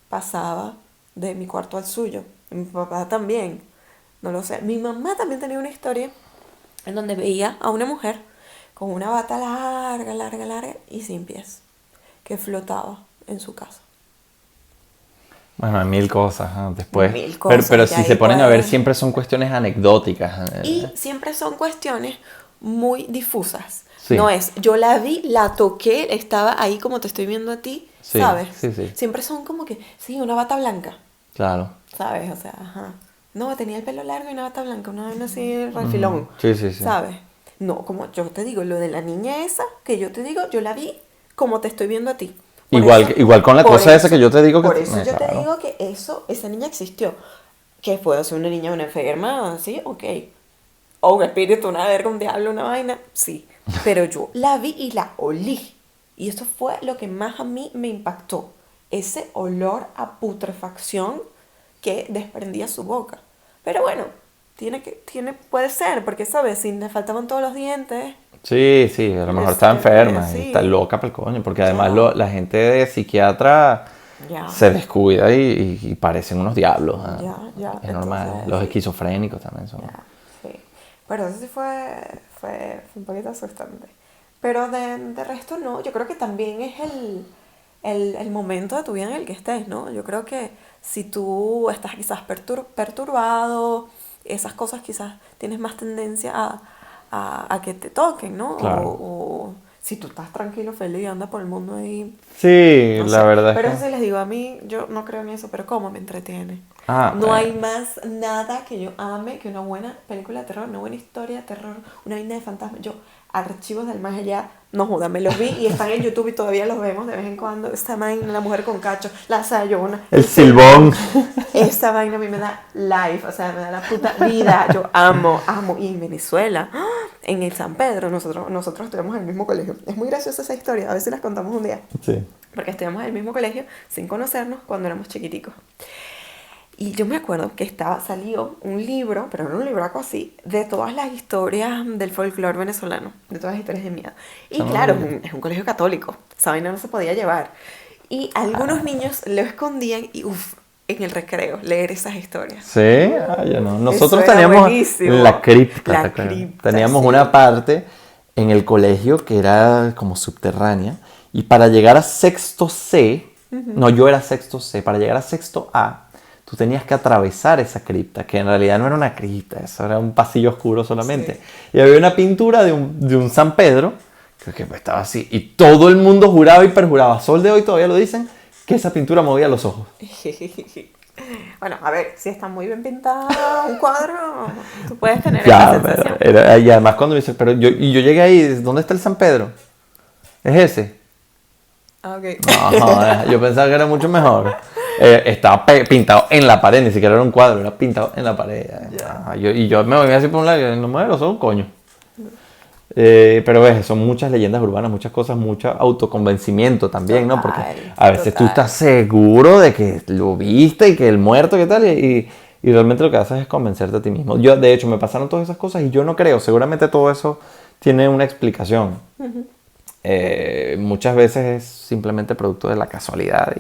pasaba de mi cuarto al suyo. Y mi papá también, no lo sé. Mi mamá también tenía una historia en donde veía a una mujer con una bata larga y sin pies, que flotaba en su casa. Bueno, hay 1000 cosas después. 1000 cosas, pero si se ponen a ver, puede... siempre son cuestiones anecdóticas. Y siempre son cuestiones muy difusas. Sí. No es, yo la vi, la toqué, estaba ahí como te estoy viendo a ti, Sí, ¿sabes? sí, sí. Siempre son como que, sí, una bata blanca, Claro. ¿sabes? O sea, ajá. No, tenía el pelo largo y una bata blanca, una vaina así, refilón, Sí, sí, sí. ¿sabes? No, como yo te digo, lo de la niña esa, que yo te digo, yo la vi como te estoy viendo a ti. Igual con la cosa esa que yo te digo que... Por eso yo te claro. digo que esa niña existió. Que puede ser una niña, una enferma, sí, ok. O un espíritu, una verga, un diablo, una vaina, sí. Pero yo la vi y la olí. Y eso fue lo que más a mí me impactó. Ese olor a putrefacción que desprendía su boca. Pero bueno, puede ser, porque sabes, si le faltaban todos los dientes, Sí, sí, a lo mejor está enferma y está sí, loca para el coño, porque además ya, la gente de psiquiatra ya, se descuida y parecen unos diablos. ya. Es normal. Entonces, Los sí. esquizofrénicos también son. Ya, sí. Pero eso sí fue un poquito asustante. Pero de resto no, yo creo que también es el momento de tu vida en el que estés, ¿no? Yo creo que si tú estás quizás perturbado, esas cosas quizás tienes más tendencia a que te toquen, ¿no? Claro. O si tú estás tranquilo, feliz y andas por el mundo ahí, Sí, no la sé. verdad es Pero que... eso sí les digo, a mí yo no creo en eso, pero ¿cómo me entretiene? Ah, No hay más nada que yo ame que una buena película de terror, una buena historia de terror, una vaina de fantasma. Yo, Archivos del Más Allá, no joda, me los vi y están en YouTube y todavía los vemos de vez en cuando. Esta vaina, La Mujer con Cacho, La Sayona, el El silbón. Silbón. Esta vaina a mí me da life, o sea, me da la puta vida. Yo amo. Y en Venezuela, en el San Pedro, nosotros estudiamos en el mismo colegio. Es muy graciosa esa historia, a ver si las contamos un día. Sí. Porque estudiamos en el mismo colegio sin conocernos cuando éramos chiquiticos. Y yo me acuerdo que salió un libro, pero no un libraco así, de todas las historias del folclore venezolano, de todas las historias de miedo. Y No, claro, no, es un colegio católico, esa vaina no se podía llevar. Y algunos niños lo escondían y uff, en el recreo, leer esas historias. sí, ya no. Eso Nosotros era teníamos la buenísimo. cripta, ¿te La acuerdas? cripta, Teníamos sí. una parte en el colegio que era como subterránea y para llegar a sexto C, no, yo era sexto C, para llegar a sexto A, tú tenías que atravesar esa cripta, que en realidad no era una cripta, eso era un pasillo oscuro solamente. Sí. Y había una pintura de un San Pedro, que estaba así, y todo el mundo juraba y perjuraba, sol de hoy todavía lo dicen, que esa pintura movía los ojos. Bueno, a ver, si está muy bien pintado un cuadro, tú puedes tener esa Ya, pero sensación. y además cuando me dice, pero yo llegué ahí, ¿dónde está el San Pedro? ¿Es ese? Ah, ok. No, joder, yo pensaba que era mucho mejor. Estaba pintado en la pared, ni siquiera era un cuadro, era pintado en la pared. Ya. Y yo me voy así por un lado y no me los ojos, coño. Pero ves, son muchas leyendas urbanas, muchas cosas, mucho autoconvencimiento también, ¿no? Porque Total, a veces tú total. estás seguro de que lo viste y que el muerto, ¿qué tal? Y realmente lo que haces es convencerte a ti mismo. Yo, de hecho, me pasaron todas esas cosas y yo no creo, seguramente todo eso tiene una explicación. Muchas veces es simplemente producto de la casualidad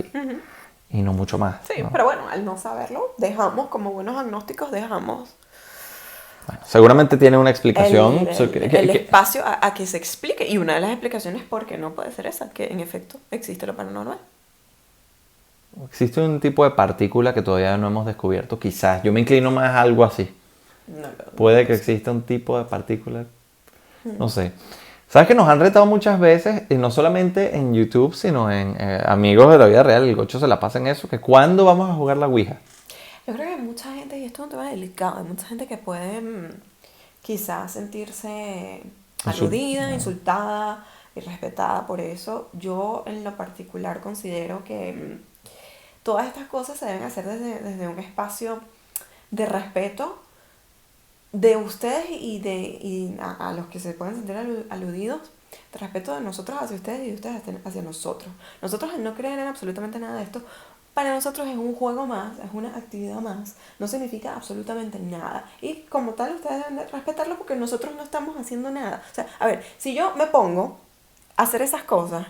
y no mucho más, Sí, ¿no? pero bueno, al no saberlo, como buenos agnósticos, dejamos Bueno, seguramente tiene una explicación. el espacio a que se explique. Y una de las explicaciones por qué no puede ser esa, que en efecto existe lo paranormal. Existe un tipo de partícula que todavía no hemos descubierto, quizás. Yo me inclino más a algo así. Puede que exista un tipo de partícula, no sé. ¿Sabes que nos han retado muchas veces, y no solamente en YouTube, sino en amigos de la vida real? El Gocho se la pasa en eso, que ¿cuándo vamos a jugar la Ouija? Yo creo que hay mucha gente, y esto es un tema delicado, hay mucha gente que puede quizás sentirse aludida, insultada, irrespetada por eso. Yo en lo particular considero que todas estas cosas se deben hacer desde un espacio de respeto de ustedes a los que se pueden sentir aludidos, de respeto de nosotros hacia ustedes y de ustedes hacia nosotros. Nosotros al no creer en absolutamente nada de esto, para nosotros es un juego más, es una actividad más, no significa absolutamente nada. Y como tal, ustedes deben de respetarlo porque nosotros no estamos haciendo nada. O sea, a ver, si yo me pongo a hacer esas cosas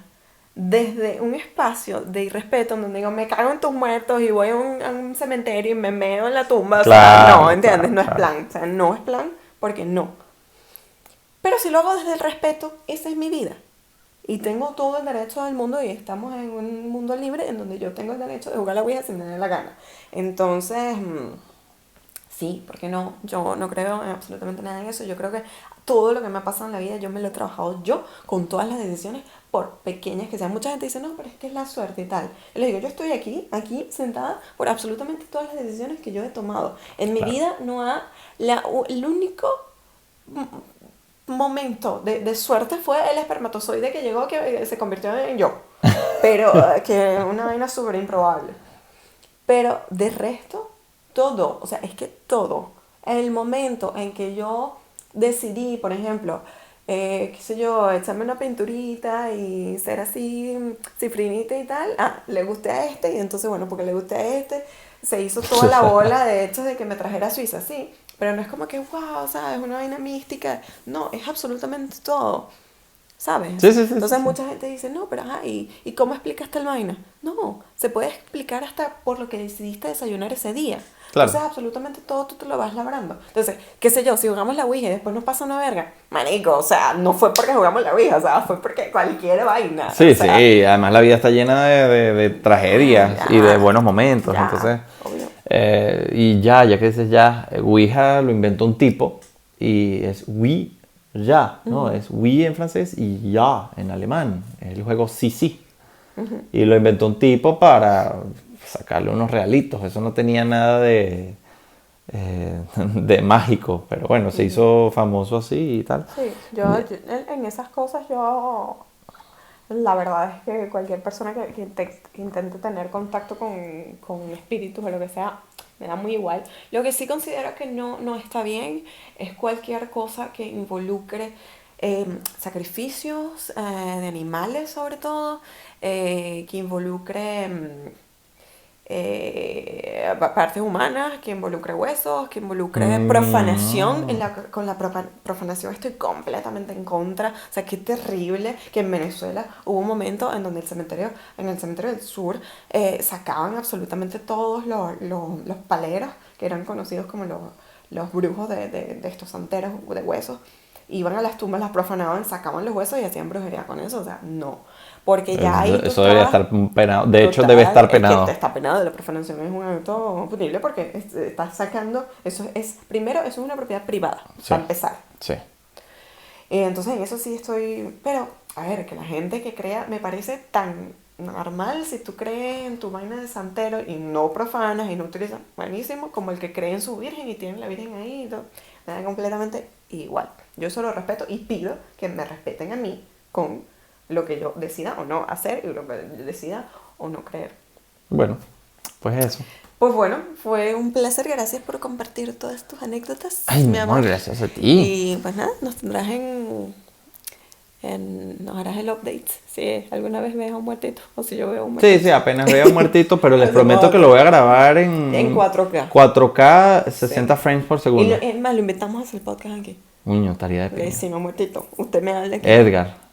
desde un espacio de irrespeto, donde digo, me cago en tus muertos y voy a un cementerio y me meo en la tumba, Claro, o sea, no, ¿entiendes? claro, No es claro. plan, o sea, no es plan porque no. Pero si lo hago desde el respeto, esa es mi vida. Y tengo todo el derecho del mundo y estamos en un mundo libre en donde yo tengo el derecho de jugar a la Ouija si me da la gana. Entonces, sí, porque no, yo no creo en absolutamente nada en eso. Yo creo que todo lo que me ha pasado en la vida yo me lo he trabajado yo con todas las decisiones, por pequeñas que sean. Mucha gente dice, no, pero es que es la suerte y tal. Y le digo, yo estoy aquí sentada por absolutamente todas las decisiones que yo he tomado. En mi vida no ha... el único momento de suerte fue el espermatozoide que llegó, que se convirtió en yo. Pero que es una vaina súper improbable. Pero de resto, todo, o sea, es que todo. El momento en que yo decidí, por ejemplo, qué sé yo, echarme una pinturita y ser así cifrinita y tal, le gusté a este, y entonces, bueno, porque le gusté a este, se hizo toda la bola de hechos de que me trajera a Suiza, sí. Pero no es como que, wow, ¿sabes? Una vaina mística. No, es absolutamente todo. ¿Sabes? Sí, sí, sí, Entonces sí. mucha gente dice, no, pero ajá, ¿y cómo explicaste el vaina? No, se puede explicar hasta por lo que decidiste desayunar ese día. Claro. Entonces absolutamente todo tú te lo vas labrando. Entonces, qué sé yo, si jugamos la Ouija y después nos pasa una verga, manico, o sea, no fue porque jugamos la Ouija, o sea, fue porque cualquier vaina. Sí, O sea, sí, además la vida está llena de tragedias y de buenos momentos, ya, entonces... obvio. Y ya que dices ya, Ouija lo inventó un tipo y es oui, ya, ¿no? Es oui en francés y ya en alemán, es el juego sí, sí. Y lo inventó un tipo para sacarle unos realitos, eso no tenía nada de mágico, pero bueno, se hizo famoso así y tal. Sí, en esas cosas la verdad es que cualquier persona que intente tener contacto con espíritus o lo que sea, me da muy igual. Lo que sí considero que no está bien es cualquier cosa que involucre sacrificios de animales sobre todo, que involucre partes humanas, que involucre huesos, que involucre profanación. Con la profanación estoy completamente en contra. O sea, qué terrible que en Venezuela hubo un momento en donde en el cementerio del sur, sacaban absolutamente todos los paleros, que eran conocidos como los brujos de estos santeros de huesos. Iban a las tumbas, las profanaban, sacaban los huesos y hacían brujería con eso. O sea, no. Porque ya ahí Eso debería estar penado, de hecho debe estar es que penado. está penado. La profanación es un acto punible porque estás sacando, primero, eso es una propiedad privada, Sí. para empezar. Sí. Entonces en eso sí estoy, pero a ver, que la gente que crea, me parece tan normal si tú crees en tu vaina de santero y no profanas y no utilizas, buenísimo, como el que cree en su virgen y tiene la virgen ahí y todo, me da completamente igual. Yo solo respeto y pido que me respeten a mí con lo que yo decida o no hacer y lo que yo decida o no creer. Bueno, pues eso. Pues bueno, fue un placer. Gracias por compartir todas tus anécdotas, Ay, mi amor, amor. gracias a ti. Y pues nada, nos tendrás nos harás el update si alguna vez ves a un muertito o si yo veo a un muertito. Sí, sí, apenas veo un muertito, pero les Hacemos prometo que lo voy a grabar en 4K. 4K 60 frames por Y segundo. es más, lo inventamos a hacer podcast aquí. Niño, estaría de Le pena. decimos muertito, usted me habla aquí. Edgar.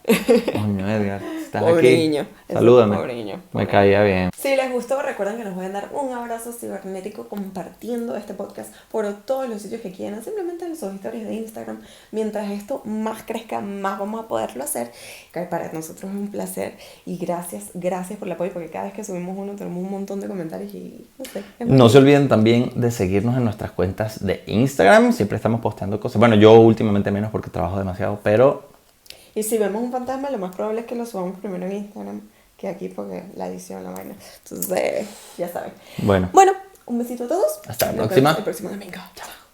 Coño, Edgar, estás Pobre aquí. niño. Salúdame. Pobre niño. Me caía bien. Si les gustó, recuerden que nos pueden dar un abrazo cibernético compartiendo este podcast por todos los sitios que quieran, simplemente en sus historias de Instagram. Mientras esto más crezca, más vamos a poderlo hacer. Que para nosotros es un placer y gracias por el apoyo, porque cada vez que subimos uno tenemos un montón de comentarios y no sé. No se olviden también de seguirnos en nuestras cuentas de Instagram. Siempre estamos posteando cosas. Bueno, yo últimamente menos porque trabajo demasiado, pero... Y si vemos un fantasma, lo más probable es que lo subamos primero en Instagram que aquí, porque la edición, la vaina. Entonces, ya saben. Bueno, Un besito a todos. hasta la próxima. El próximo domingo. Chao.